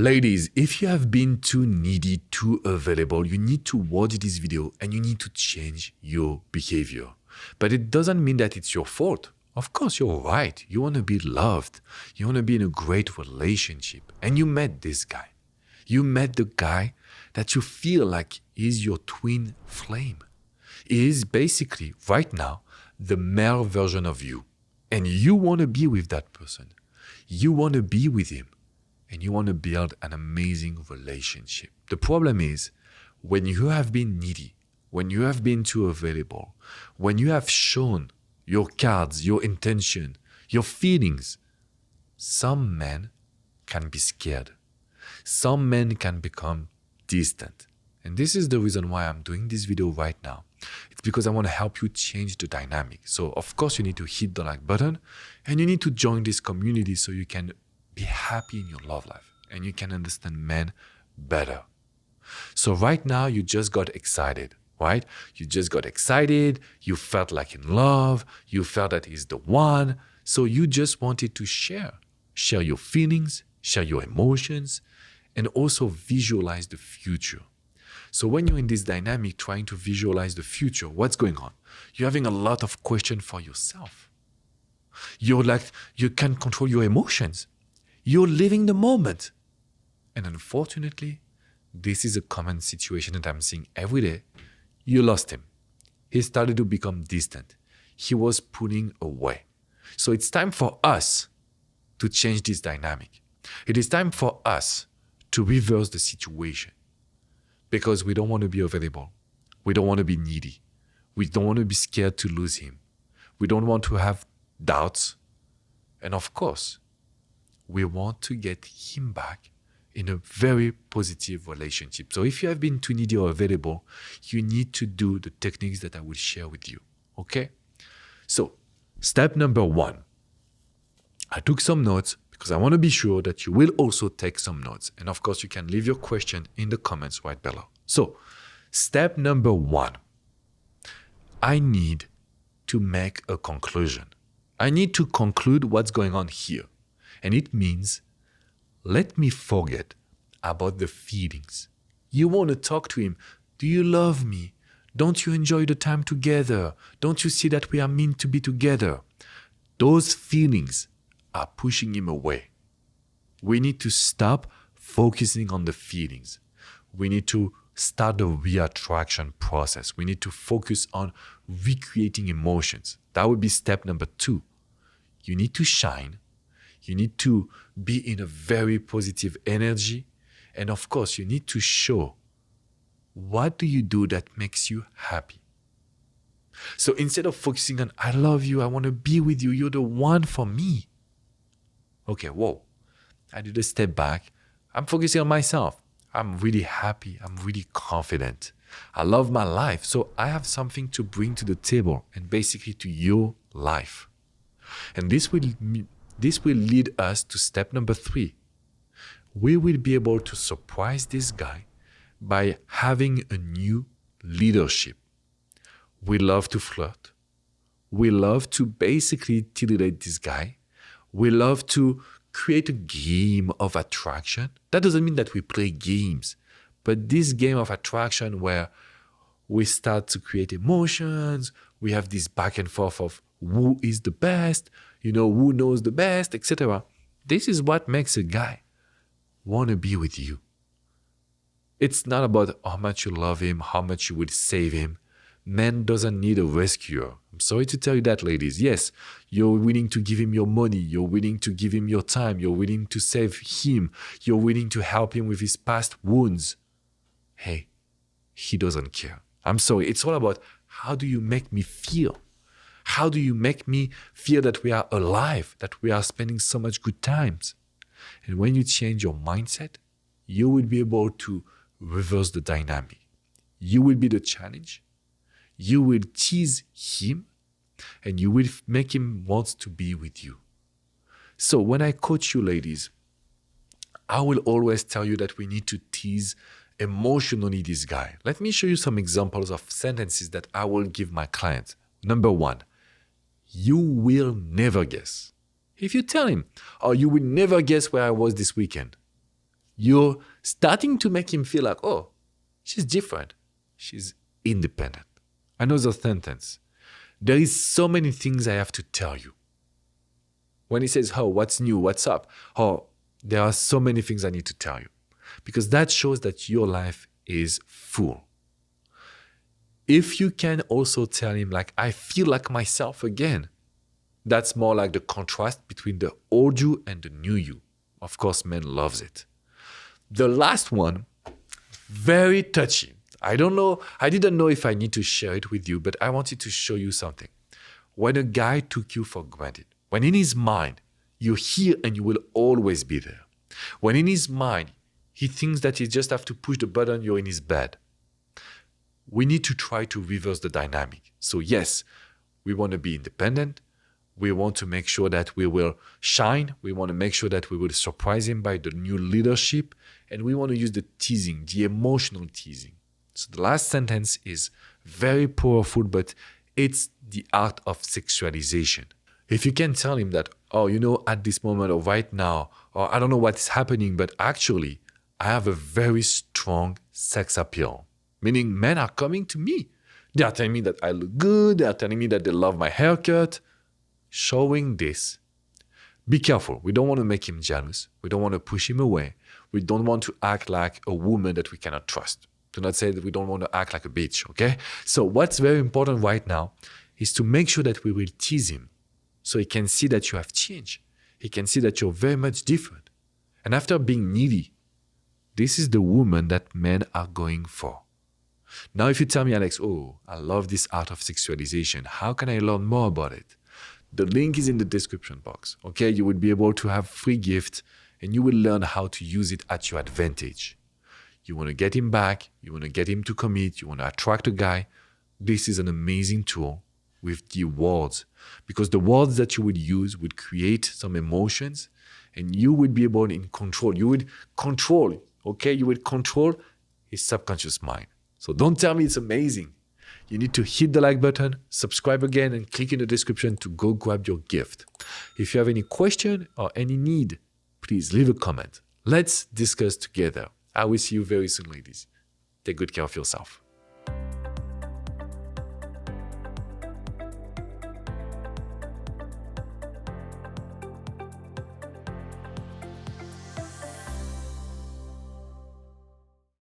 Ladies, if you have been too needy, too available, you need to watch this video and you need to change your behavior. But it doesn't mean that it's your fault. Of course, you're right. You want to be loved. You want to be in a great relationship. And you met this guy. You met the guy that you feel like is your twin flame. He is basically, right now, the male version of you. And you want to be with that person. You want to be with him. And you want to build an amazing relationship. The problem is, when you have been needy, when you have been too available, when you have shown your cards, your intention, your feelings, some men can be scared. Some men can become distant. And this is the reason why I'm doing this video right now. It's because I want to help you change the dynamic. So of course you need to hit the like button and you need to join this community so you can be happy in your love life and you can understand men better. So right now you just got excited, right? You just got excited. You felt like in love. You felt that he's the one. So you just wanted to share your feelings, share your emotions, and also visualize the future. So when you're in this dynamic trying to visualize the future, what's going on? You're having a lot of questions for yourself. You're like, you can't control your emotions. You're living the moment. And unfortunately, this is a common situation that I'm seeing every day. You lost him. He started to become distant. He was pulling away. So it's time for us to change this dynamic. It is time for us to reverse the situation because we don't want to be available. We don't want to be needy. We don't want to be scared to lose him. We don't want to have doubts. And of course, we want to get him back in a very positive relationship. So if you have been too needy or available, you need to do the techniques that I will share with you, okay? So step number 1, I took some notes because I want to be sure that you will also take some notes. And of course, you can leave your question in the comments right below. So step number 1, I need to make a conclusion. I need to conclude what's going on here. And it means, let me forget about the feelings. You want to talk to him. Do you love me? Don't you enjoy the time together? Don't you see that we are meant to be together? Those feelings are pushing him away. We need to stop focusing on the feelings. We need to start the reattraction process. We need to focus on recreating emotions. That would be step number 2. You need to shine. You need to be in a very positive energy. And of course, you need to show what do you do that makes you happy. So instead of focusing on, I love you, I want to be with you, you're the one for me. Okay, whoa, I did a step back. I'm focusing on myself. I'm really happy. I'm really confident. I love my life. So I have something to bring to the table and basically to your life. And this will lead us to step number 3. We will be able to surprise this guy by having a new leadership. We love to flirt. We love to basically titillate this guy. We love to create a game of attraction. That doesn't mean that we play games, but this game of attraction where we start to create emotions, we have this back and forth of who is the best, who knows the best, etc. This is what makes a guy want to be with you. It's not about how much you love him, how much you would save him. Man doesn't need a rescuer. I'm sorry to tell you that, ladies. Yes, you're willing to give him your money. You're willing to give him your time. You're willing to save him. You're willing to help him with his past wounds. Hey, he doesn't care. I'm sorry. It's all about how do you make me feel? How do you make me feel that we are alive, that we are spending so much good times? And when you change your mindset, you will be able to reverse the dynamic. You will be the challenge. You will tease him and you will make him want to be with you. So when I coach you, ladies, I will always tell you that we need to tease emotionally this guy. Let me show you some examples of sentences that I will give my clients. Number 1, you will never guess. If you tell him, oh, you will never guess where I was this weekend, You're starting to make him feel like, oh, she's different. She's independent. Another sentence. There is so many things I have to tell you. When he says, oh, what's new? What's up? Oh, there are so many things I need to tell you. Because that shows that your life is full. If you can also tell him, like, I feel like myself again, that's more like the contrast between the old you and the new you. Of course, men loves it. The last one, very touchy. I didn't know if I need to share it with you, but I wanted to show you something. When a guy took you for granted, when in his mind, you're here and you will always be there. When in his mind, he thinks that he just have to push the button, you're in his bed. We need to try to reverse the dynamic. So yes, we want to be independent. We want to make sure that we will shine. We want to make sure that we will surprise him by the new leadership. And we want to use the teasing, the emotional teasing. So the last sentence is very powerful, but it's the art of sexualization. If you can tell him that, oh, at this moment or right now, or I don't know what's happening, but actually, I have a very strong sex appeal. Meaning men are coming to me. They are telling me that I look good. They are telling me that they love my haircut. Showing this. Be careful. We don't want to make him jealous. We don't want to push him away. We don't want to act like a woman that we cannot trust. Do not say that we don't want to act like a bitch, okay? So what's very important right now is to make sure that we will tease him so he can see that you have changed. He can see that you're very much different. And after being needy, this is the woman that men are going for. Now, if you tell me, Alex, oh, I love this art of sexualization, how can I learn more about it? The link is in the description box, okay? You will be able to have free gift and you will learn how to use it at your advantage. You want to get him back, you want to get him to commit, you want to attract a guy. This is an amazing tool with the words, because the words that you would use would create some emotions and you would be able in control. You would control, okay? You would control his subconscious mind. So don't tell me it's amazing. You need to hit the like button, subscribe again, and click in the description to go grab your gift. If you have any question or any need, please leave a comment. Let's discuss together. I will see you very soon, ladies. Take good care of yourself.